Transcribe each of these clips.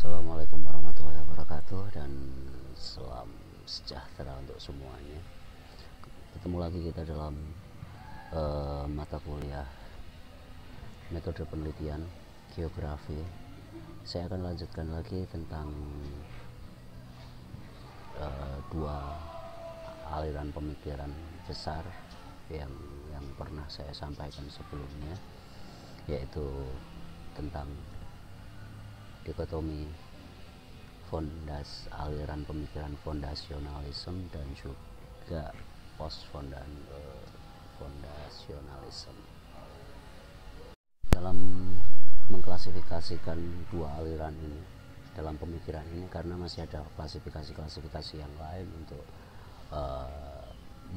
Assalamualaikum warahmatullahi wabarakatuh dan salam sejahtera untuk semuanya. Ketemu lagi kita dalam mata kuliah metode penelitian geografi. Saya akan lanjutkan lagi tentang dua aliran pemikiran besar yang pernah saya sampaikan sebelumnya, yaitu tentang dikotomi aliran pemikiran fondasionalisme dan juga fondasionalisme. Dalam mengklasifikasikan dua aliran ini dalam pemikiran ini, karena masih ada klasifikasi yang lain untuk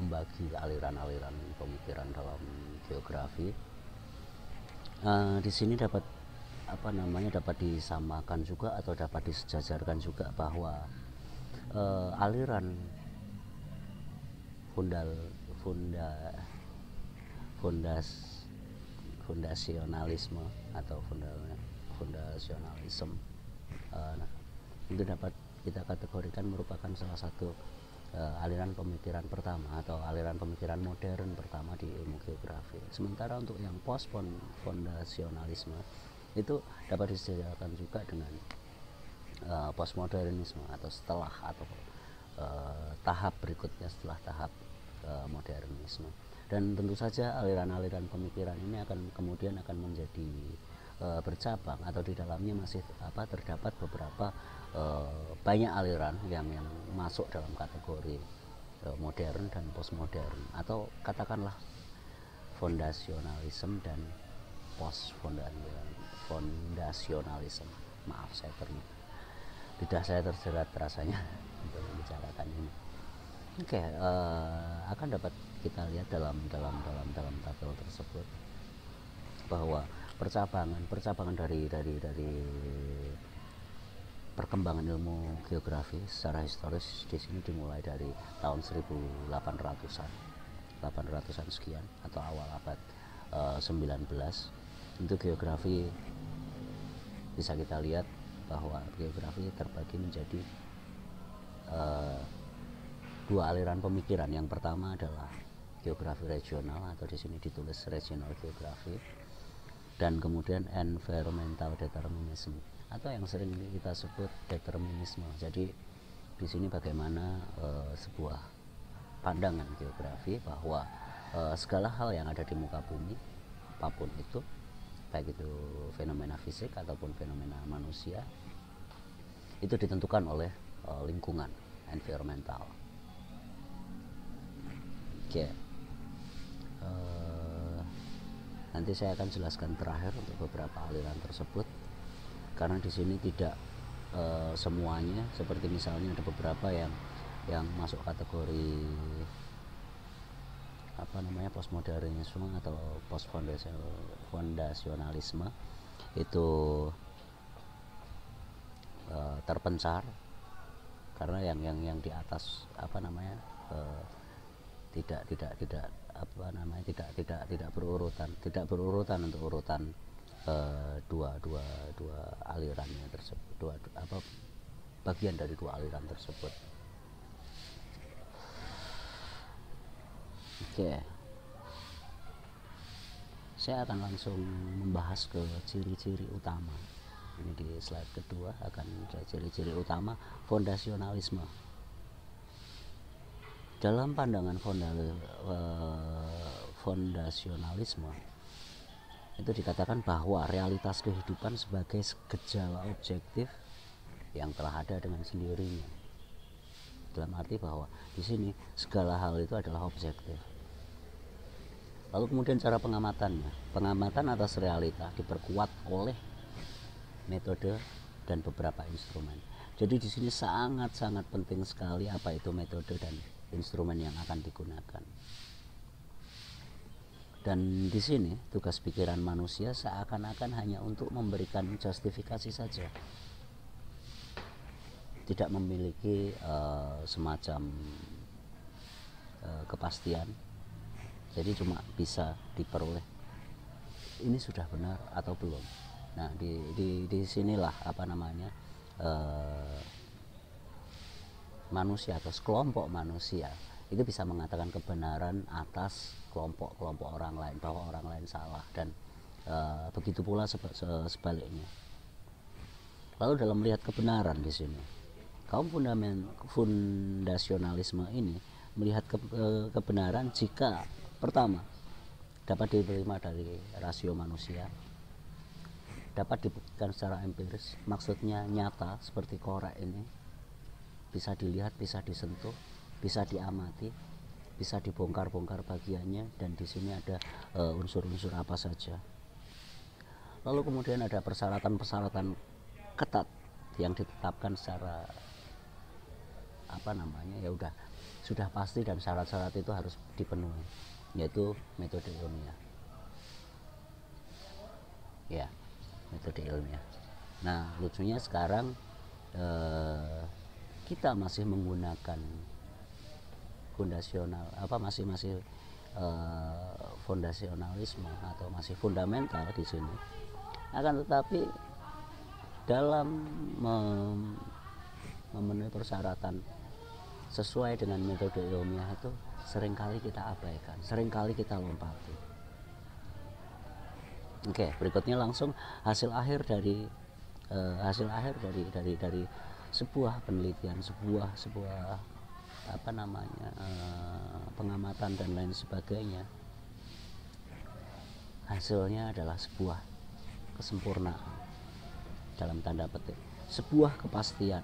membagi aliran-aliran pemikiran dalam geografi. Di sini dapat disamakan juga atau dapat disejajarkan juga bahwa aliran fondasionalisme atau fondasionalisme itu dapat kita kategorikan merupakan salah satu aliran pemikiran pertama atau aliran pemikiran modern pertama di ilmu geografi. Sementara untuk yang post fondasionalisme itu dapat disejajarkan juga dengan postmodernisme atau setelah atau tahap berikutnya setelah tahap modernisme. Dan tentu saja aliran-aliran pemikiran ini kemudian akan menjadi bercabang, atau di dalamnya masih terdapat beberapa banyak aliran yang masuk dalam kategori modern dan postmodern, atau katakanlah fondasionalisme dan post fondasionalisme. Maaf, lidah saya terjerat rasanya untuk membicarakan ini. Akan dapat kita lihat dalam tabel tersebut bahwa percabangan dari perkembangan ilmu geografi secara historis di sini dimulai dari tahun 1800-an sekian atau awal abad 19. Untuk geografi bisa kita lihat bahwa geografi terbagi menjadi dua aliran pemikiran. Yang pertama adalah geografi regional atau di sini ditulis regional geografi, dan kemudian environmental determinism atau yang sering kita sebut determinisme. Jadi di sini bagaimana sebuah pandangan geografi bahwa segala hal yang ada di muka bumi, apapun itu, baik itu fenomena fisik ataupun fenomena manusia, itu ditentukan oleh lingkungan environmental. Nanti saya akan jelaskan terakhir untuk beberapa aliran tersebut, karena di sini tidak semuanya, seperti misalnya ada beberapa yang masuk kategori postmodernisme atau post fondasionalisme itu terpencar, karena yang di atas tidak berurutan untuk urutan dua alirannya tersebut, bagian dari dua aliran tersebut. Saya akan langsung membahas ke ciri-ciri utama. Ini di slide kedua akan ciri-ciri utama fondasionalisme. Dalam pandangan fondasionalisme itu dikatakan bahwa realitas kehidupan sebagai gejala objektif yang telah ada dengan sendirinya. Dalam arti bahwa di sini segala hal itu adalah objektif. Lalu kemudian cara pengamatan atas realita diperkuat oleh metode dan beberapa instrumen. Jadi di sini sangat penting sekali apa itu metode dan instrumen yang akan digunakan. Dan di sini tugas pikiran manusia seakan-akan hanya untuk memberikan justifikasi saja, tidak memiliki semacam kepastian. Jadi cuma bisa diperoleh ini sudah benar atau belum. Nah, di sinilah eh, manusia atau sekelompok manusia itu bisa mengatakan kebenaran atas kelompok-kelompok orang lain, bahwa orang lain salah, dan begitu pula sebaliknya. Lalu dalam melihat kebenaran di sini, kaum fundasionalisme ini melihat kebenaran jika pertama dapat diterima dari rasio manusia, dapat dibuktikan secara empiris, maksudnya nyata seperti korek ini, bisa dilihat, bisa disentuh, bisa diamati, bisa dibongkar-bongkar bagiannya, dan di sini ada unsur-unsur apa saja. Lalu kemudian ada persyaratan-persyaratan ketat yang ditetapkan secara sudah pasti, dan syarat-syarat itu harus dipenuhi, yaitu metode ilmiah. Ya, metode ilmiah. Nah, lucunya sekarang kita masih menggunakan fondasionalisme atau masih fundamental di sini. Akan tetapi dalam memenuhi persyaratan sesuai dengan metode ilmiah itu seringkali kita abaikan, seringkali kita lompati. Oke, berikutnya langsung hasil akhir dari sebuah penelitian, sebuah pengamatan dan lain sebagainya. Hasilnya adalah sebuah kesempurnaan dalam tanda petik, sebuah kepastian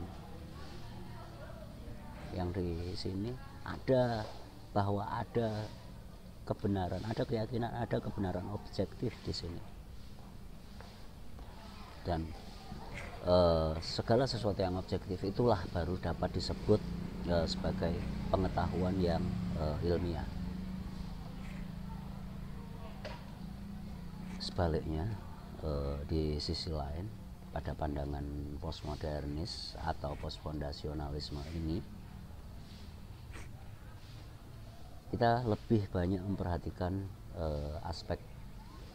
yang di sini ada, bahwa ada kebenaran, ada keyakinan, ada kebenaran objektif di sini. Dan segala sesuatu yang objektif itulah baru dapat disebut sebagai pengetahuan yang ilmiah. Sebaliknya, di sisi lain, pada pandangan postmodernis atau postfondasionalisme ini, kita lebih banyak memperhatikan aspek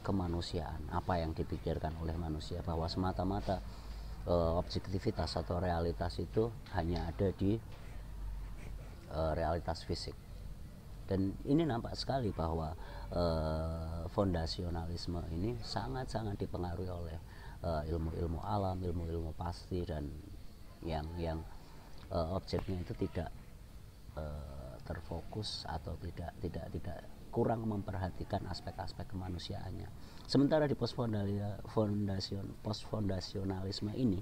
kemanusiaan, apa yang dipikirkan oleh manusia, bahwa semata-mata objektivitas atau realitas itu hanya ada di realitas fisik. Dan ini nampak sekali bahwa fondasionalisme ini sangat-sangat dipengaruhi oleh ilmu-ilmu alam, ilmu-ilmu pasti, dan yang objeknya itu tidak terfokus atau tidak kurang memperhatikan aspek-aspek kemanusiaannya. Sementara di postfondasionalisme ini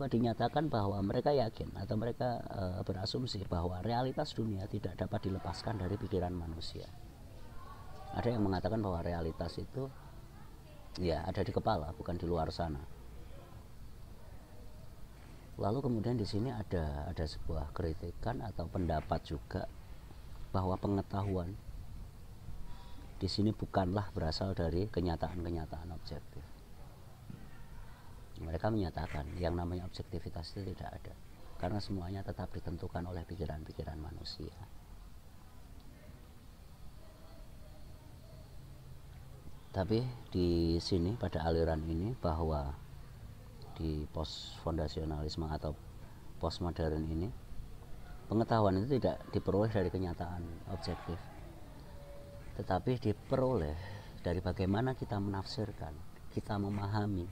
dinyatakan bahwa mereka yakin atau mereka berasumsi bahwa realitas dunia tidak dapat dilepaskan dari pikiran manusia. Ada yang mengatakan bahwa realitas itu ya ada di kepala, bukan di luar sana. Lalu kemudian di sini ada sebuah kritikan atau pendapat juga bahwa pengetahuan di sini bukanlah berasal dari kenyataan-kenyataan objektif. Mereka menyatakan yang namanya objektivitas itu tidak ada, karena semuanya tetap ditentukan oleh pikiran-pikiran manusia. Tapi di sini pada aliran ini, bahwa di postfondasionalisme atau postmodern ini, pengetahuan itu tidak diperoleh dari kenyataan objektif, tetapi diperoleh dari bagaimana kita menafsirkan, kita memahami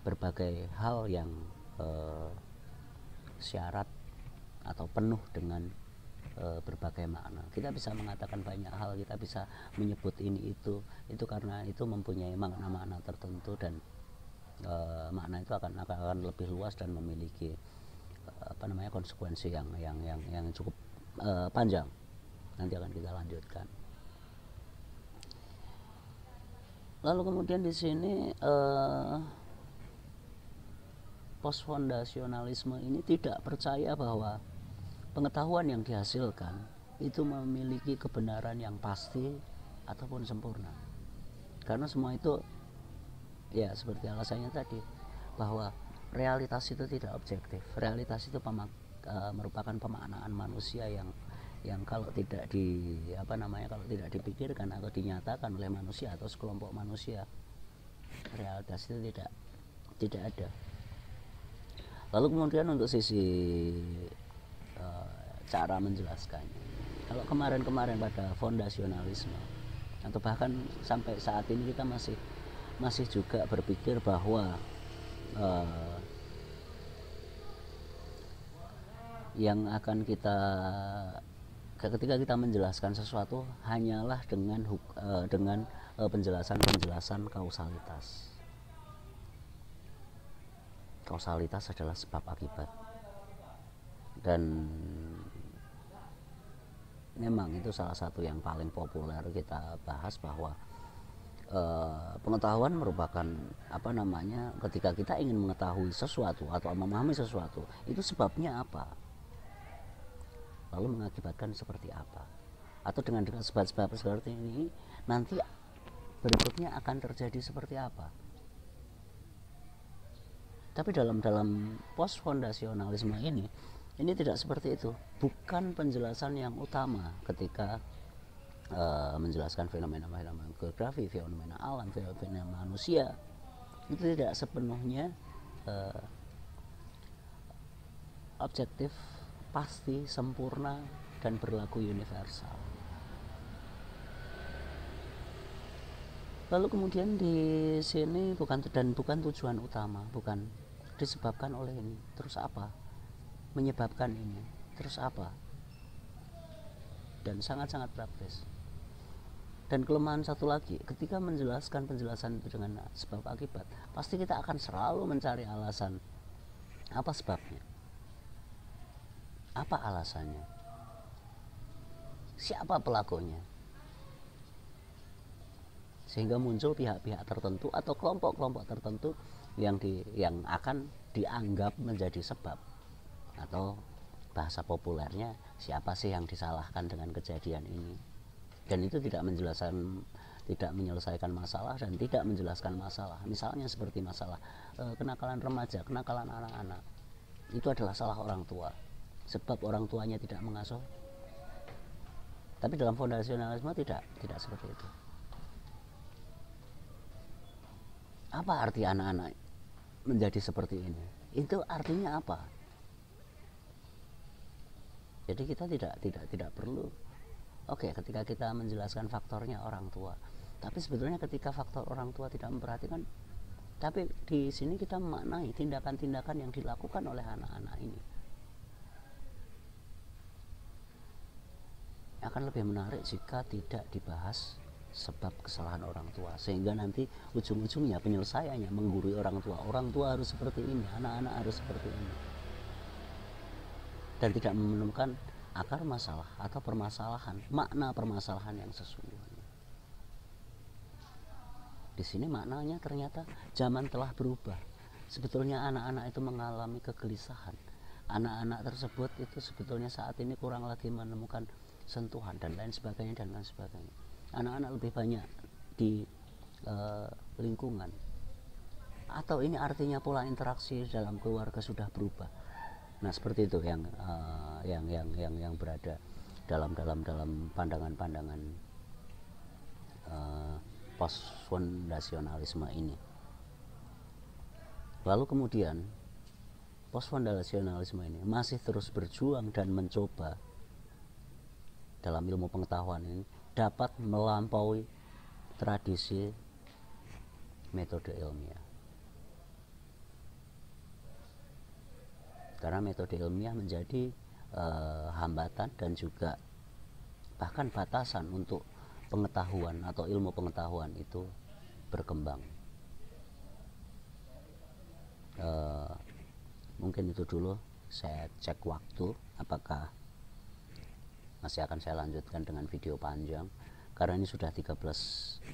berbagai hal yang syarat atau penuh dengan berbagai makna. Kita bisa mengatakan banyak hal, kita bisa menyebut ini itu karena itu mempunyai makna-makna tertentu, dan makna itu akan lebih luas dan memiliki konsekuensi yang cukup panjang. Nanti akan kita lanjutkan. Lalu kemudian di sini postfondasionalisme ini tidak percaya bahwa pengetahuan yang dihasilkan itu memiliki kebenaran yang pasti ataupun sempurna, karena semua itu ya seperti alasannya tadi, bahwa realitas itu tidak objektif. Realitas itu merupakan pemaknaan manusia yang kalau tidak kalau tidak dipikirkan atau dinyatakan oleh manusia atau sekelompok manusia, realitas itu tidak ada. Lalu kemudian untuk sisi cara menjelaskannya, kalau kemarin-kemarin pada fondasionalisme atau bahkan sampai saat ini kita masih juga berpikir bahwa yang akan kita ketika kita menjelaskan sesuatu hanyalah dengan penjelasan kausalitas. Kausalitas adalah sebab akibat, dan memang itu salah satu yang paling populer kita bahas, bahwa pengetahuan merupakan ketika kita ingin mengetahui sesuatu atau memahami sesuatu, itu sebabnya apa, lalu mengakibatkan seperti apa, atau dengan sebab-sebab seperti ini nanti berikutnya akan terjadi seperti apa. Tapi dalam post fondasionalisme ini tidak seperti itu. Bukan penjelasan yang utama ketika menjelaskan fenomena geografi, fenomena alam, fenomena manusia. Itu tidak sepenuhnya objektif, pasti, sempurna, dan berlaku universal. Lalu kemudian di sini bukan tujuan utama, bukan disebabkan oleh ini, terus apa? Menyebabkan ini, terus apa? Dan sangat-sangat praktis. Dan kelemahan satu lagi, ketika menjelaskan penjelasan itu dengan sebab akibat, pasti kita akan selalu mencari alasan. Apa sebabnya? Apa alasannya? Siapa pelakunya? Sehingga muncul pihak-pihak tertentu atau kelompok-kelompok tertentu yang akan dianggap menjadi sebab, atau bahasa populernya, siapa sih yang disalahkan dengan kejadian ini. Dan itu tidak menyelesaikan masalah dan tidak menjelaskan masalah. Misalnya seperti masalah kenakalan remaja, kenakalan anak-anak, itu adalah salah orang tua, sebab orang tuanya tidak mengasuh. Tapi dalam fondasionalisme tidak seperti itu. Apa arti anak-anak menjadi seperti ini? Itu artinya apa? Jadi kita tidak perlu. Oke, ketika kita menjelaskan faktornya orang tua, tapi sebetulnya ketika faktor orang tua tidak memperhatikan, tapi di sini kita memaknai tindakan-tindakan yang dilakukan oleh anak-anak ini. Akan lebih menarik jika tidak dibahas sebab kesalahan orang tua, sehingga nanti ujung-ujungnya penyelesaiannya menggurui orang tua harus seperti ini, anak-anak harus seperti ini, dan tidak menemukan akar masalah atau permasalahan, makna permasalahan yang sesungguhnya. Di sini maknanya ternyata zaman telah berubah. Sebetulnya anak-anak itu mengalami kegelisahan. Anak-anak tersebut itu sebetulnya saat ini kurang lagi menemukan sentuhan dan lain sebagainya. Anak-anak lebih banyak di lingkungan, atau ini artinya pola interaksi dalam keluarga sudah berubah. Nah, seperti itu yang berada dalam pandangan post fondasionalisme ini. Lalu kemudian post fondasionalisme ini masih terus berjuang dan mencoba dalam ilmu pengetahuan ini dapat melampaui tradisi metode ilmiah. Karena metode ilmiah menjadi hambatan dan juga bahkan batasan untuk pengetahuan atau ilmu pengetahuan itu berkembang. Mungkin itu dulu, saya cek waktu apakah masih akan saya lanjutkan dengan video panjang, karena ini sudah 13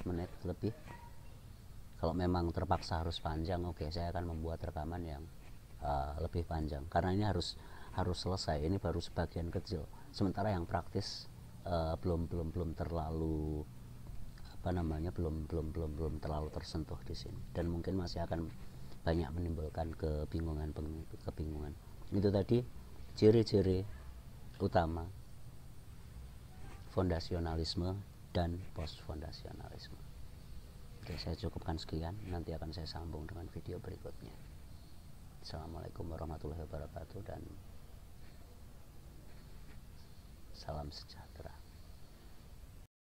menit lebih. Kalau memang terpaksa harus panjang, oke, saya akan membuat rekaman yang lebih panjang, karena ini harus selesai. Ini baru sebagian kecil, sementara yang praktis belum terlalu belum terlalu tersentuh di sini, dan mungkin masih akan banyak menimbulkan kebingungan. Itu tadi ciri-ciri utama fondasionalisme dan post fondasionalisme. Oke, saya cukupkan sekian, nanti akan saya sambung dengan video berikutnya. Assalamualaikum warahmatullahi wabarakatuh dan salam sejahtera.